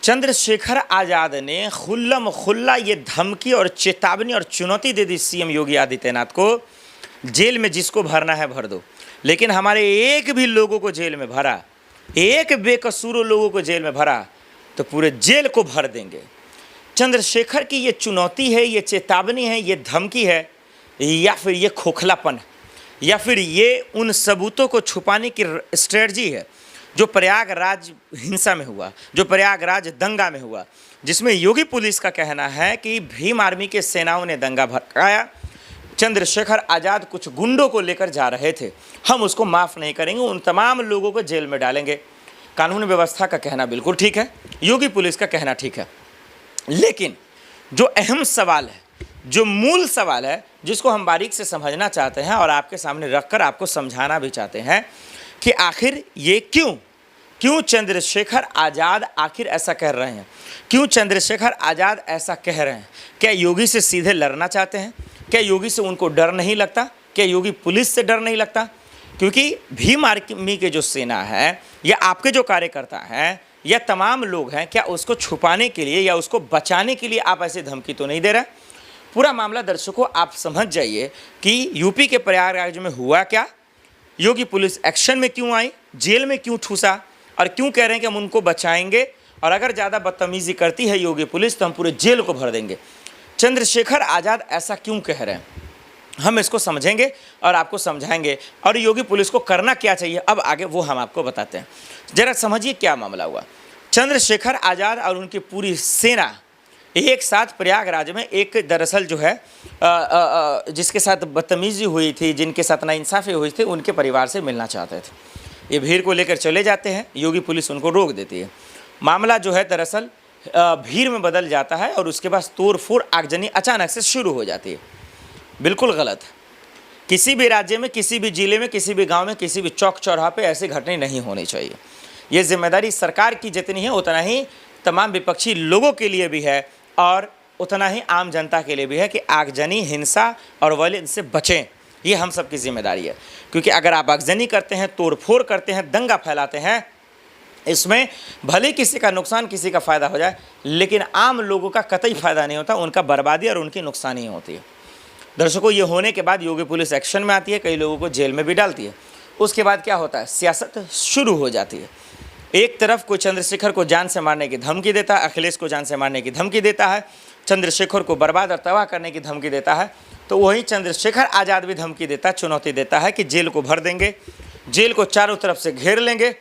चंद्रशेखर आज़ाद ने खुल्लम खुल्ला ये धमकी और चेतावनी और चुनौती दे दी सीएम योगी आदित्यनाथ को, जेल में जिसको भरना है भर दो, लेकिन हमारे एक भी लोगों को जेल में भरा, एक बेकसूर लोगों को जेल में भरा तो पूरे जेल को भर देंगे। चंद्रशेखर की ये चुनौती है, ये चेतावनी है, ये धमकी है, या फिर ये खोखलापन है, या फिर ये उन सबूतों को छुपाने की स्ट्रेटजी है जो प्रयागराज हिंसा में हुआ, जो प्रयागराज दंगा में हुआ, जिसमें योगी पुलिस का कहना है कि भीम आर्मी के सेनाओं ने दंगा भड़काया, चंद्रशेखर आज़ाद कुछ गुंडों को लेकर जा रहे थे, हम उसको माफ़ नहीं करेंगे, उन तमाम लोगों को जेल में डालेंगे। कानून व्यवस्था का कहना बिल्कुल ठीक है, योगी पुलिस का कहना ठीक है, लेकिन जो अहम सवाल है, जो मूल सवाल है, जिसको हम बारीक से समझना चाहते हैं और आपके सामने रखकर आपको समझाना भी चाहते हैं कि आखिर ये क्यों चंद्रशेखर आज़ाद आखिर ऐसा कह रहे हैं, क्यों चंद्रशेखर आज़ाद ऐसा कह रहे हैं। क्या योगी से सीधे लड़ना चाहते हैं? क्या योगी से उनको डर नहीं लगता? क्या योगी पुलिस से डर नहीं लगता? क्योंकि भीम आर्मी के जो सेना है या आपके जो कार्यकर्ता हैं या तमाम लोग हैं, क्या उसको छुपाने के लिए या उसको बचाने के लिए आप ऐसे धमकी तो नहीं दे रहे? पूरा मामला दर्शकों आप समझ जाइए कि यूपी के प्रयागराज में हुआ क्या, योगी पुलिस एक्शन में क्यों आई, जेल में क्यों ठूसा और क्यों कह रहे हैं कि हम उनको बचाएंगे और अगर ज़्यादा बदतमीज़ी करती है योगी पुलिस तो हम पूरे जेल को भर देंगे। चंद्रशेखर आज़ाद ऐसा क्यों कह रहे हैं, हम इसको समझेंगे और आपको समझाएंगे और योगी पुलिस को करना क्या चाहिए अब आगे वो हम आपको बताते हैं। ज़रा समझिए क्या मामला हुआ। चंद्रशेखर आज़ाद और उनकी पूरी सेना एक साथ प्रयागराज में एक दरअसल जो है जिसके साथ बदतमीज़ी हुई थी, जिनके साथ नाइंसाफ़ी हुई थी, उनके परिवार से मिलना चाहते थे। ये भीड़ को लेकर चले जाते हैं, योगी पुलिस उनको रोक देती है। मामला जो है दरअसल भीड़ में बदल जाता है और उसके बाद तोड़ फोड़ आगजनी अचानक से शुरू हो जाती है। बिल्कुल गलत है। किसी भी राज्य में, किसी भी ज़िले में, किसी भी गाँव में, किसी भी चौक चौराहा पर ऐसी घटनाएं नहीं होनी चाहिए। ये जिम्मेदारी सरकार की जितनी है उतना ही तमाम विपक्षी लोगों के लिए भी है और उतना ही आम जनता के लिए भी है कि आगजनी, हिंसा और वायलेंस से बचें। ये हम सब की जिम्मेदारी है, क्योंकि अगर आप आगजनी करते हैं, तोड़फोड़ करते हैं, दंगा फैलाते हैं, इसमें भले किसी का नुकसान, किसी का फ़ायदा हो जाए, लेकिन आम लोगों का कतई फ़ायदा नहीं होता, उनका बर्बादी और उनकी नुकसान ही होती है। दर्शकों, ये होने के बाद योगी पुलिस एक्शन में आती है, कई लोगों को जेल में भी डालती है। उसके बाद क्या होता है, सियासत शुरू हो जाती है। एक तरफ कोई चंद्रशेखर को जान से मारने की धमकी देता है, अखिलेश को जान से मारने की धमकी देता है, चंद्रशेखर को बर्बाद और तबाह करने की धमकी देता है, तो वहीं चंद्रशेखर आज़ाद भी धमकी देता है, चुनौती देता है कि जेल को भर देंगे, जेल को चारों तरफ से घेर लेंगे,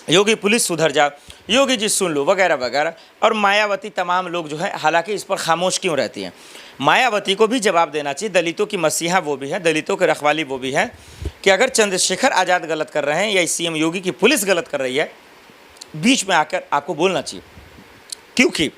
योगी पुलिस सुधर जाओ, योगी जी सुन लो, वगैरह वगैरह। और मायावती तमाम लोग जो है, हालांकि इस पर खामोश क्यों रहती हैं, मायावती को भी जवाब देना चाहिए। दलितों की मसीहा वो भी है, दलितों के रखवाली वो भी है कि अगर चंद्रशेखर आज़ाद गलत कर रहे हैं या सीएम योगी की पुलिस गलत कर रही है, बीच में आकर आपको बोलना चाहिए। क्योंकि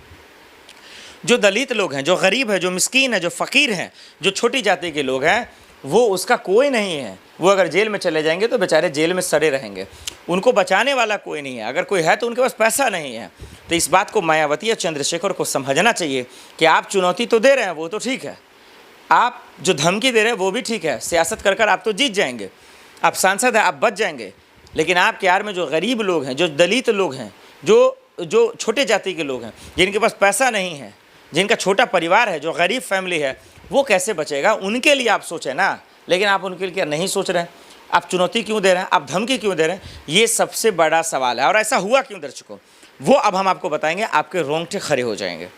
जो दलित लोग हैं, जो गरीब है, जो मिस्कीन है, जो फ़कीर हैं, जो छोटी जाति के लोग हैं, वो उसका कोई नहीं है। वो अगर जेल में चले जाएंगे तो बेचारे जेल में सड़े रहेंगे, उनको बचाने वाला कोई नहीं है। अगर कोई है तो उनके पास पैसा नहीं है। तो इस बात को मायावती या चंद्रशेखर को समझना चाहिए कि आप चुनौती तो दे रहे हैं, वो तो ठीक है, आप जो धमकी दे रहे हैं वो भी ठीक है, सियासत कर कर आप तो जीत जाएंगे, आप सांसद हैं, आप बच जाएंगे, लेकिन आपके यार में जो गरीब लोग हैं, जो दलित लोग हैं, जो छोटे जाति के लोग हैं, जिनके पास पैसा नहीं है, जिनका छोटा परिवार है, जो गरीब फैमिली है, वो कैसे बचेगा? उनके लिए आप सोचें ना, लेकिन आप उनके लिए नहीं सोच रहे हैं। आप चुनौती क्यों दे रहे हैं, आप धमकी क्यों दे रहे हैं? ये सबसे बड़ा सवाल है। और ऐसा हुआ क्यों दर्शकों, वो अब हम आपको बताएंगे, आपके रोंगटे खड़े हो जाएंगे।